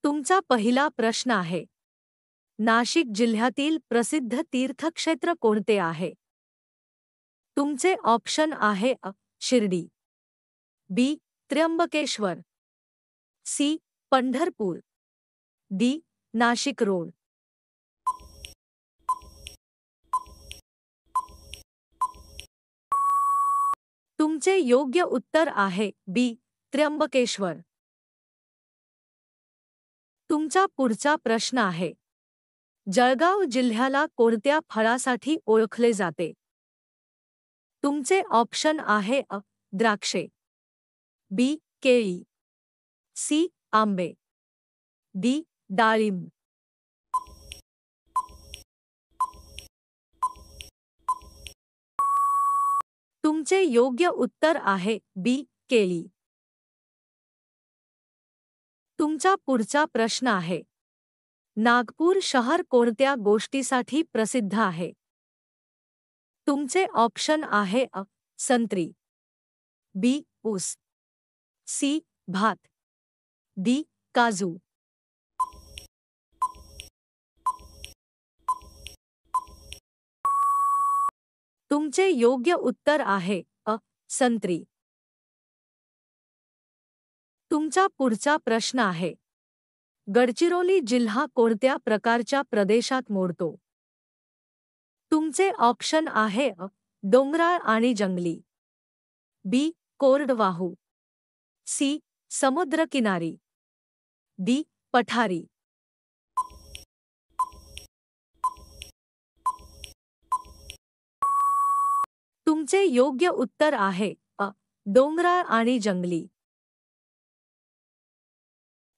तुमचा पहिला प्रश्न आहे, नाशिक जिल्ह्यातील प्रसिद्ध तीर्थक्षेत्र कोणते आहे? तुमचे ऑप्शन आहे अ. Shirdi, B. Trimbakeshwar, C. Pandharpur, D. Nashik road. तुमचे योग्य उत्तर आहे बी. त्र्यंबकेश्वर. तुमचा पुढचा प्रश्न आहे, जळगाव जिल्ह्याला कोणत्या फळासाठी ओळखले जाते? तुमचे ऑप्शन आहे अ. द्राक्षे, बी. केळी, सी. आंबे, डी. डाळिंब. तुमचे योग्य उत्तर आहे बी. केळी. तुमचा पुढचा प्रश्न आहे, नागपूर शहर कोणत्या गोष्टीसाठी प्रसिद्ध आहे? तुमचे ऑप्शन आहे अ. संत्री, बी. ऊस, सी. भात, डी. काजू. तुमचे योग्य उत्तर आहे अ. संत्री. तुमचा पुढचा प्रश्न आहे, गडचिरोली जिल्हा कोणत्या प्रकारच्या प्रदेशात मोडतो? तुमचे ऑप्शन आहे अ. डोंगराळ आणि जंगली, बी. कोरडवाहू, सी. समुद्रकिनारी, डी. पठारी. तुमचे योग्य उत्तर आहे अ. डोंगराळ आणि जंगली.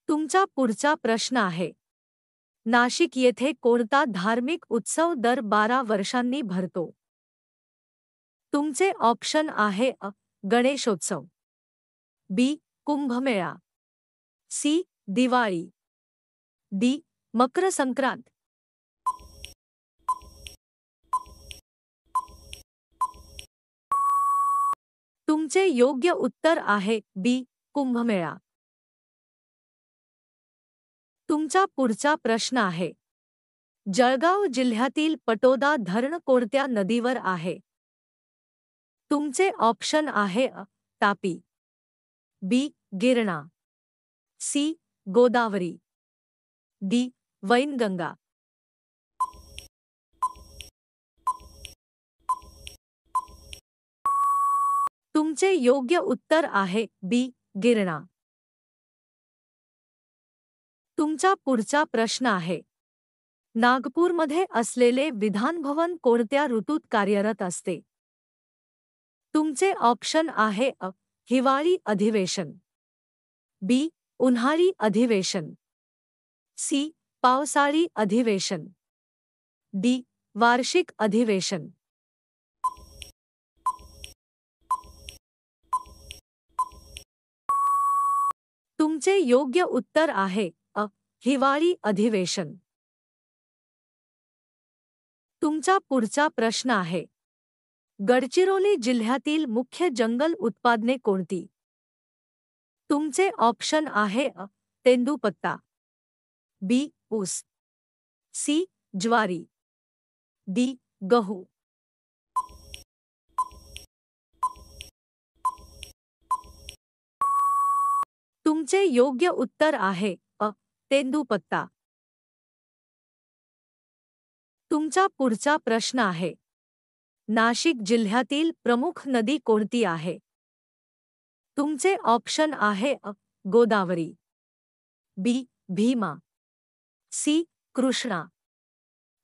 तुमचा पुढचा प्रश्न आहे, नाशिक येथे कोणता धार्मिक उत्सव दर 12 वर्षांनी भरतो? तुमचे ऑप्शन आहे अ. गणेशोत्सव, बी. कुंभमेळा, सी. दिवाळी, डी. मकर संक्रांत. तुमचे योग्य उत्तर आहे बी. कुंभमेळा. तुमचा पुढचा प्रश्न आहे, जळगाव जिल्ह्यातील पटोदा धरण कोणत्या नदीवर आहे? तुमचे ऑप्शन आहे अ. तापी, बी. गिरणा, सी. गोदावरी, डी. वैनगंगा. तुमचे योग्य उत्तर आहे बी. गिरणा. तुमचा पुढचा प्रश्न आहे, नागपूरमध्ये असलेले विधान भवन कोणत्या ऋतूत कार्यरत असते? तुमचे ऑप्शन आहे अ. हिवाळी अधिवेशन, बी. उन्हाळी अधिवेशन, सी. पावसाळी अधिवेशन, डी. वार्षिक अधिवेशन. तुमचे योग्य उत्तर आहे अ. हिवाळी अधिवेशन. तुमचा पुढचा प्रश्न आहे, गडचिरोली जिल्ह्यातील मुख्य जंगल उत्पादने कोणती? तुमचे ऑप्शन आहे अ. तेंदूपत्ता, बी. ऊस, सी. ज्वारी, डी. गहू. तुमचे योग्य उत्तर आहे अ. तेंदूपत्ता. तुमचा पुढचा प्रश्न आहे, नाशिक जिल्ह्यातील प्रमुख नदी कोणती आहे? तुमचे ऑप्शन आहे अ. गोदावरी, बी. भीमा, सी. कृष्णा,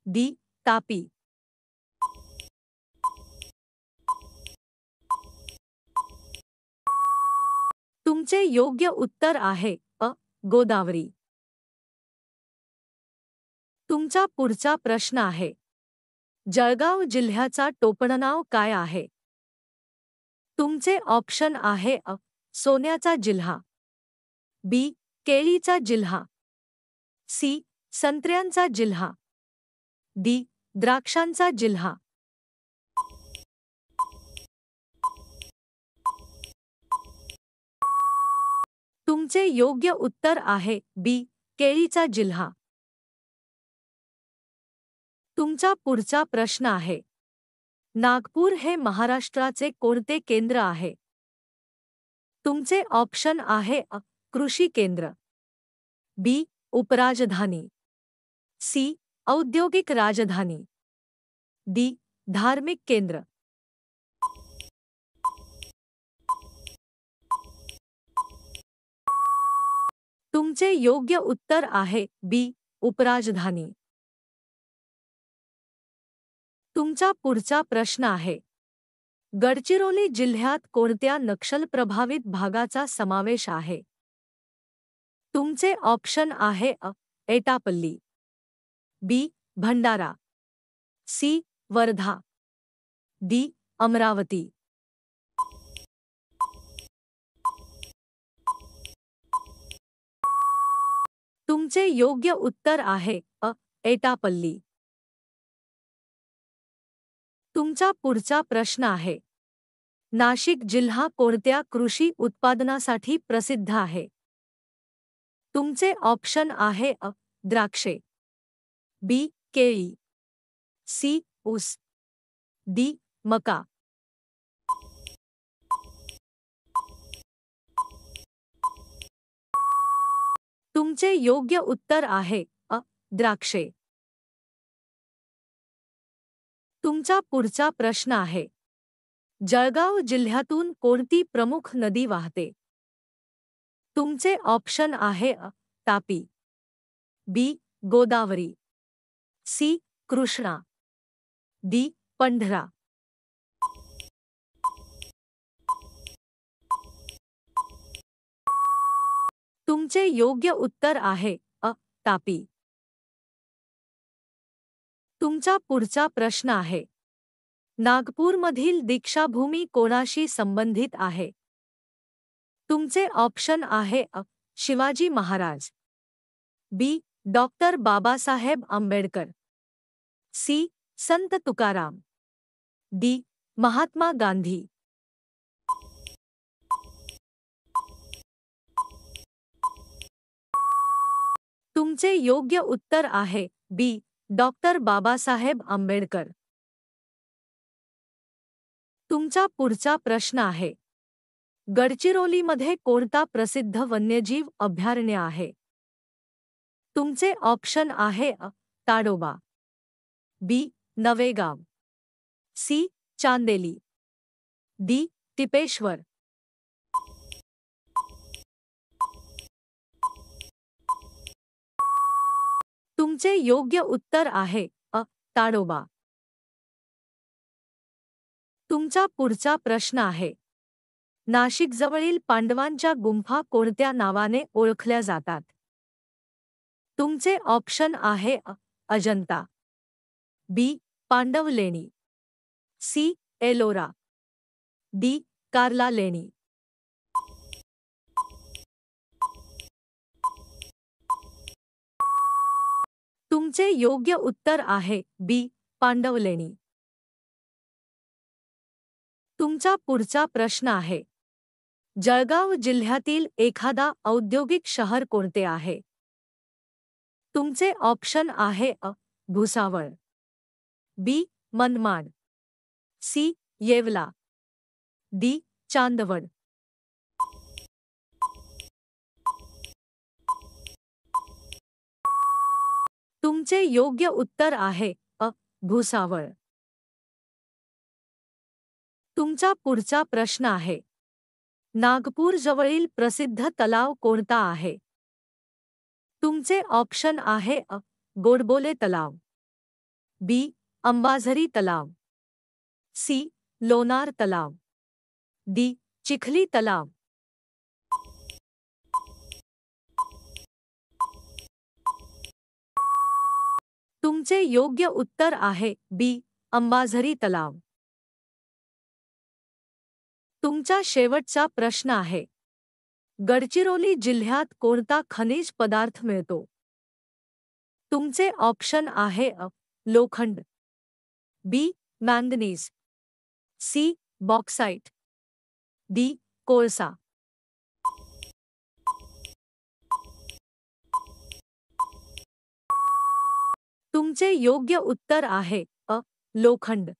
डी. तापी. तुमचे योग्य उत्तर आहे अ. गोदावरी. तुमचा पुढचा प्रश्न आहे, जळगाव जिल्ह्याचा टोपणनाव काय आहे? तुमचे ऑप्शन आहे अ. सोन्याचा जिल्हा, बी. केळीचा जिल्हा, सी. संत्र्यांचा जिल्हा, डी. द्राक्षांचा जिल्हा. तुमचे योग्य उत्तर आहे बी. केळीचा जिल्हा. तुमचा पुढचा प्रश्न आहे, नागपूर हे महाराष्ट्राचे कोणते केंद्र आहे? तुमचे ऑप्शन आहे कृषी केंद्र, बी उपराजधानी, सी औद्योगिक राजधानी, डी धार्मिक केंद्र. तुमचे योग्य उत्तर आहे बी उपराजधानी. तुमचा पुढचा प्रश्न आहे, गडचिरोली जिल्ह्यात कोणत्या नक्षलप्रभावित भागाचा समावेश आहे? तुमचे ऑप्शन आहे एटापल्ली, बी भंडारा, सी वर्धा, डी अमरावती. तुमचे योग्य उत्तर आहे एटापल्ली. तुमचा पुढचा प्रश्न आहे, नाशिक जिल्हा कोणत्या कृषी उत्पादनासाठी प्रसिद्ध आहे? तुमचे ऑप्शन आहे द्राक्षे, बी केळी, सी ऊस, डी मका. तुमचे योग्य उत्तर आहे द्राक्षे. तुमचा पुढचा प्रश्न आहे, जळगाव जिल्ह्यातून कोणती प्रमुख नदी वाहते? तुमचे ऑप्शन आहे तापी, बी गोदावरी, सी कृष्णा, डी पंढरा. तुमचे योग्य उत्तर आहे तापी. तुमचा पुढचा प्रश्न आहे, नागपूरमधील दीक्षाभूमी कोणाशी संबंधित आहे? तुमचे ऑप्शन आहे शिवाजी महाराज, बी डॉक्टर बाबासाहेब आंबेडकर, सी संत तुकाराम, डी महात्मा गांधी. तुमचे योग्य उत्तर आहे बी डॉक्टर बाबासाहेब आंबेडकर. तुमचा पुढचा प्रश्न आहे, गडचिरोलीमध्ये कोणता प्रसिद्ध वन्यजीव अभयारण्य आहे? तुमचे ऑप्शन आहे ताडोबा, बी नवेगाव, सी चांदेली, डी टिपेश्वर. तुमचे योग्य उत्तर आहे ताडोबा. तुमचा पुढचा प्रश्न आहे, नाशिकजवळील पांडवांच्या गुंफा कोणत्या नावाने ओळखल्या जातात? तुमचे ऑप्शन आहे अजंता, बी पांडव लेणी, सी एलोरा, डी कार्ला लेणी. तुमचे योग्य उत्तर आहे बी पांडव लेणी. तुमचा पुढचा प्रश्न आहे, जळगाव जिल्ह्यातील एखादा औद्योगिक शहर कोणते आहे? तुमचे ऑप्शन आहे भुसावळ, बी मनमाड, सी येवला, डी चांदवड. तुमचे योग्य उत्तर आहे भुसावळ. तुमचा पुढचा प्रश्न आहे, नागपूर जवळील प्रसिद्ध तलाव कोणता आहे? तुमचे ऑप्शन आहे गोडबोले तलाव, बी अंबाझरी तलाव, सी लोणार तलाव, डी चिखली तलाव. तुमचे योग्य उत्तर आहे बी अंबाझरी तलाव. तुमचा शेवटचा प्रश्न आहे, गडचिरोली जिल्ह्यात कोणता खनिज पदार्थ मिळतो? तुमचे ऑप्शन आहे लोखंड, बी मॅंगनीज, सी बॉक्साइट, डी कोळसा. तुमचे योग्य उत्तर आहे लोखंड.